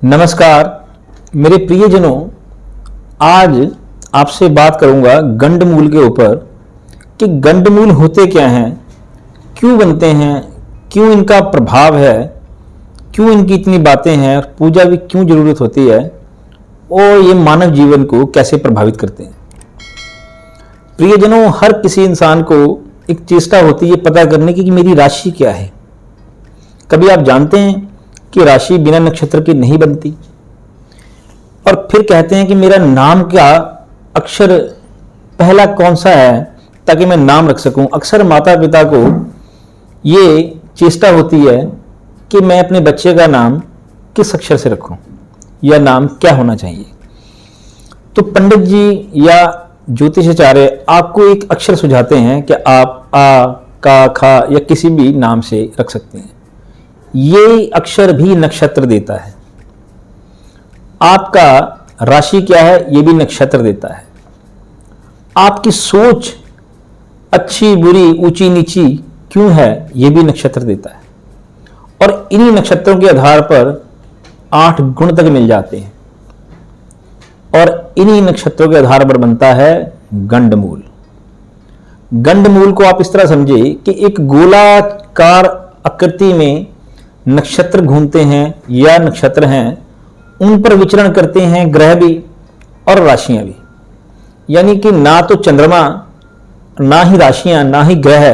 नमस्कार मेरे प्रियजनों, आज आपसे बात करूंगा गंडमूल के ऊपर कि गंडमूल होते क्या हैं, क्यों बनते हैं, क्यों इनका प्रभाव है, क्यों इनकी इतनी बातें हैं और पूजा की क्यों जरूरत होती है और ये मानव जीवन को कैसे प्रभावित करते हैं। प्रियजनों, हर किसी इंसान को एक चेष्टा होती है पता करने की कि मेरी राशि क्या है। कभी आप जानते हैं कि राशि बिना नक्षत्र के नहीं बनती, और फिर कहते हैं कि मेरा नाम का अक्षर पहला कौन सा है ताकि मैं नाम रख सकूं। अक्सर माता पिता को ये चेष्टा होती है कि मैं अपने बच्चे का नाम किस अक्षर से रखूं या नाम क्या होना चाहिए। तो पंडित जी या ज्योतिषाचार्य आपको एक अक्षर सुझाते हैं कि आप आ, का, खा या किसी भी नाम से रख सकते हैं। ये अक्षर भी नक्षत्र देता है। आपका राशि क्या है ये भी नक्षत्र देता है। आपकी सोच अच्छी बुरी ऊंची नीची क्यों है ये भी नक्षत्र देता है। और इन्हीं नक्षत्रों के आधार पर 8 गुण तक मिल जाते हैं और इन्हीं नक्षत्रों के आधार पर बनता है गंडमूल। गंडमूल को आप इस तरह समझे कि एक गोलाकार आकृति में नक्षत्र घूमते हैं या नक्षत्र हैं, उन पर विचरण करते हैं ग्रह भी और राशियां भी। यानी कि ना तो चंद्रमा, ना ही राशियां, ना ही ग्रह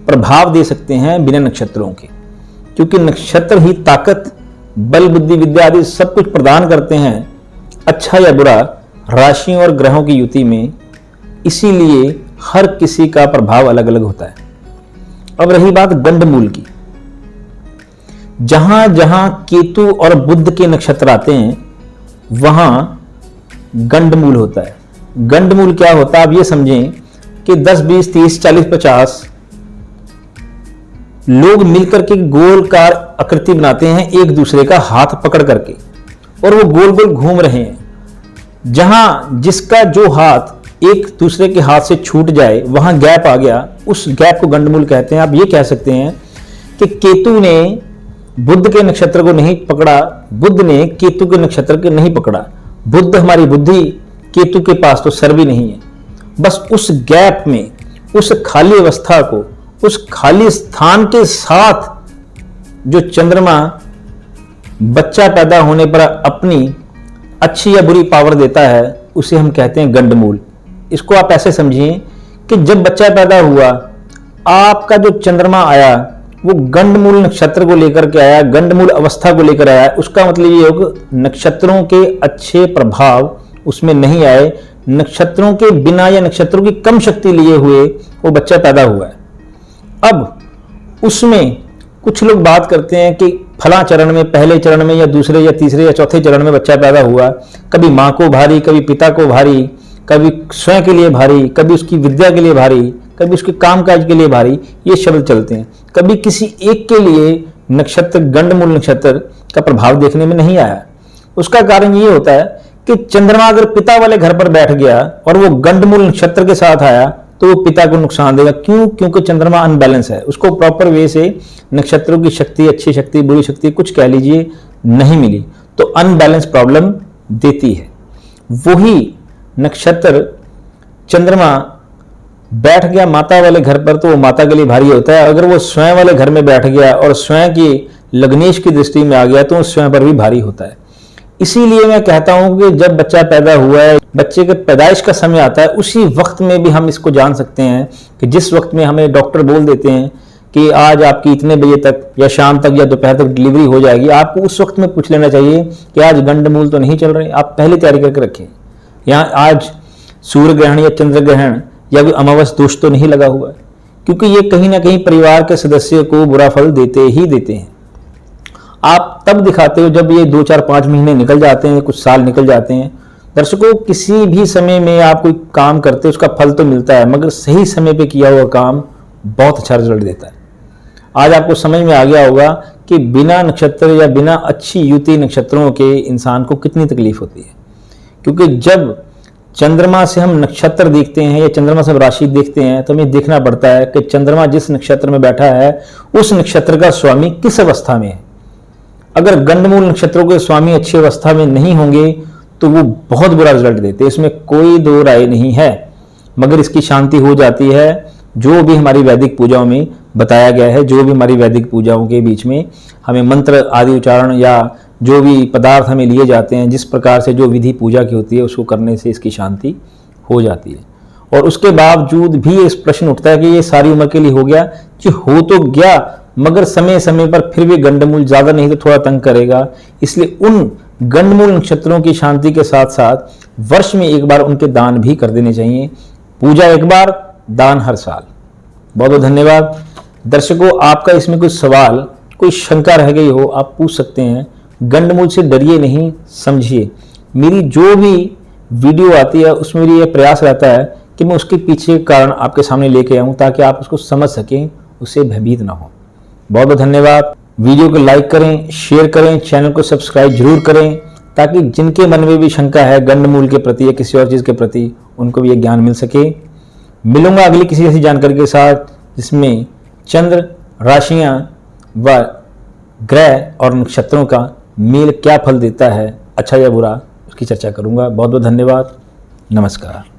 प्रभाव दे सकते हैं बिना नक्षत्रों के, क्योंकि नक्षत्र ही ताकत, बल, बुद्धि, विद्या आदि सब कुछ प्रदान करते हैं, अच्छा या बुरा, राशियों और ग्रहों की युति में। इसीलिए हर किसी का प्रभाव अलग अलग होता है। अब रही बात गंडमूल की, जहां जहां केतु और बुध के नक्षत्र आते हैं वहां गंडमूल होता है। गंडमूल क्या होता है आप ये समझें कि 10, 20, 30, 40, 50 लोग मिलकर के गोलकार आकृति बनाते हैं एक दूसरे का हाथ पकड़ करके, और वो गोल गोल घूम रहे हैं। जहां जिसका जो हाथ एक दूसरे के हाथ से छूट जाए वहां गैप आ गया, उस गैप को गंडमूल कहते हैं। आप ये कह सकते हैं कि केतु ने बुध के नक्षत्र को नहीं पकड़ा, बुध ने केतु के नक्षत्र को नहीं पकड़ा। बुध हमारी बुद्धि, केतु के पास तो सर भी नहीं है। बस उस गैप में, उस खाली अवस्था को, उस खाली स्थान के साथ जो चंद्रमा बच्चा पैदा होने पर अपनी अच्छी या बुरी पावर देता है, उसे हम कहते हैं गंडमूल। इसको आप ऐसे समझिए कि जब बच्चा पैदा हुआ, आपका जो चंद्रमा आया वो गंडमूल नक्षत्र को लेकर के आया, गंडमूल अवस्था को लेकर आया। उसका मतलब ये हो कि नक्षत्रों के अच्छे प्रभाव उसमें नहीं आए, नक्षत्रों के बिना या नक्षत्रों की कम शक्ति लिए हुए वो बच्चा पैदा हुआ है। अब उसमें कुछ लोग बात करते हैं कि फला चरण में, पहले चरण में या दूसरे या तीसरे या चौथे चरण में बच्चा पैदा हुआ, कभी माँ को भारी, कभी पिता को भारी, कभी स्वयं के लिए भारी, कभी उसकी विद्या के लिए भारी, कभी उसके कामकाज के लिए भारी, ये शब्द चलते हैं। कभी किसी एक के लिए नक्षत्र, गंडमूल नक्षत्र का प्रभाव देखने में नहीं आया। उसका कारण ये होता है कि चंद्रमा अगर पिता वाले घर पर बैठ गया और वो गंडमूल नक्षत्र के साथ आया तो वो पिता को नुकसान देगा। क्यों? क्योंकि चंद्रमा अनबैलेंस है, उसको प्रॉपर वे से नक्षत्रों की शक्ति, अच्छी शक्ति, बुरी शक्ति, कुछ कह लीजिए, नहीं मिली, तो अनबैलेंस प्रॉब्लम देती है। वही नक्षत्र चंद्रमा बैठ गया माता वाले घर पर तो वो माता के लिए भारी होता है। अगर वो स्वयं वाले घर में बैठ गया और स्वयं की लग्नेश की दृष्टि में आ गया तो वो स्वयं पर भी भारी होता है। इसीलिए मैं कहता हूं कि जब बच्चा पैदा हुआ है, बच्चे के पैदाइश का समय आता है, उसी वक्त में भी हम इसको जान सकते हैं कि जिस वक्त में हमें डॉक्टर बोल देते हैं कि आज आपकी इतने बजे तक या शाम तक या दोपहर तक डिलीवरी हो जाएगी, आपको उस वक्त में पूछ लेना चाहिए कि आज गंडमूल तो नहीं चल रहे। आप पहले तैयारी करके रखें। यहाँ आज सूर्य ग्रहण या चंद्र ग्रहण या कोई अमावस दोष तो नहीं लगा हुआ है, क्योंकि ये कहीं ना कहीं परिवार के सदस्य को बुरा फल देते ही देते हैं। आप तब दिखाते हो जब ये 2, 4, 5 महीने निकल जाते हैं, कुछ साल निकल जाते हैं। दर्शकों, किसी भी समय में आप कोई काम करते हैं उसका फल तो मिलता है, मगर सही समय पे किया हुआ काम बहुत अच्छा रिजल्ट देता है। आज आपको समझ में आ गया होगा कि बिना नक्षत्र या बिना अच्छी युति नक्षत्रों के इंसान को कितनी तकलीफ होती है। क्योंकि जब चंद्रमा से हम नक्षत्र देखते हैं या चंद्रमा से हम राशि देखते हैं तो हमें देखना पड़ता है कि चंद्रमा जिस नक्षत्र में बैठा है उस नक्षत्र का स्वामी किस अवस्था में है। अगर गंडमूल नक्षत्रों के स्वामी अच्छी अवस्था में नहीं होंगे तो वो बहुत बुरा रिजल्ट देते हैं, इसमें कोई दो राय नहीं है। मगर इसकी शांति हो जाती है जो भी हमारी वैदिक पूजाओं में बताया गया है, जो भी हमारी वैदिक पूजाओं के बीच में हमें मंत्र आदि उच्चारण या जो भी पदार्थ हमें लिए जाते हैं, जिस प्रकार से जो विधि पूजा की होती है उसको करने से इसकी शांति हो जाती है। और उसके बावजूद भी इस प्रश्न उठता है कि ये सारी उम्र के लिए हो गया, कि हो तो गया मगर समय समय पर फिर भी गंडमूल ज्यादा नहीं तो थोड़ा तंग करेगा। इसलिए उन गंडमूल नक्षत्रों की शांति के साथ साथ वर्ष में एक बार उनके दान भी कर देने चाहिए। पूजा एक बार, दान हर साल। बहुत बहुत धन्यवाद दर्शकों। आपका इसमें कोई सवाल, कोई शंका रह गई हो, आप पूछ सकते हैं। गंडमूल से डरिए नहीं, समझिए। मेरी जो भी वीडियो आती है उसमें मेरी यह प्रयास रहता है कि मैं उसके पीछे कारण आपके सामने लेके आऊं ताकि आप उसको समझ सकें, उससे भयभीत ना हो। बहुत बहुत धन्यवाद। वीडियो को लाइक करें, शेयर करें, चैनल को सब्सक्राइब जरूर करें ताकि जिनके मन में भी शंका है गंडमूल के प्रति या किसी और चीज़ के प्रति, उनको भी ये ज्ञान मिल सके। मिलूंगा अगली किसी ऐसी जानकारी के साथ जिसमें चंद्र, राशियां व ग्रह और नक्षत्रों का मेल क्या फल देता है, अच्छा या बुरा, उसकी चर्चा करूंगा। बहुत बहुत धन्यवाद। नमस्कार।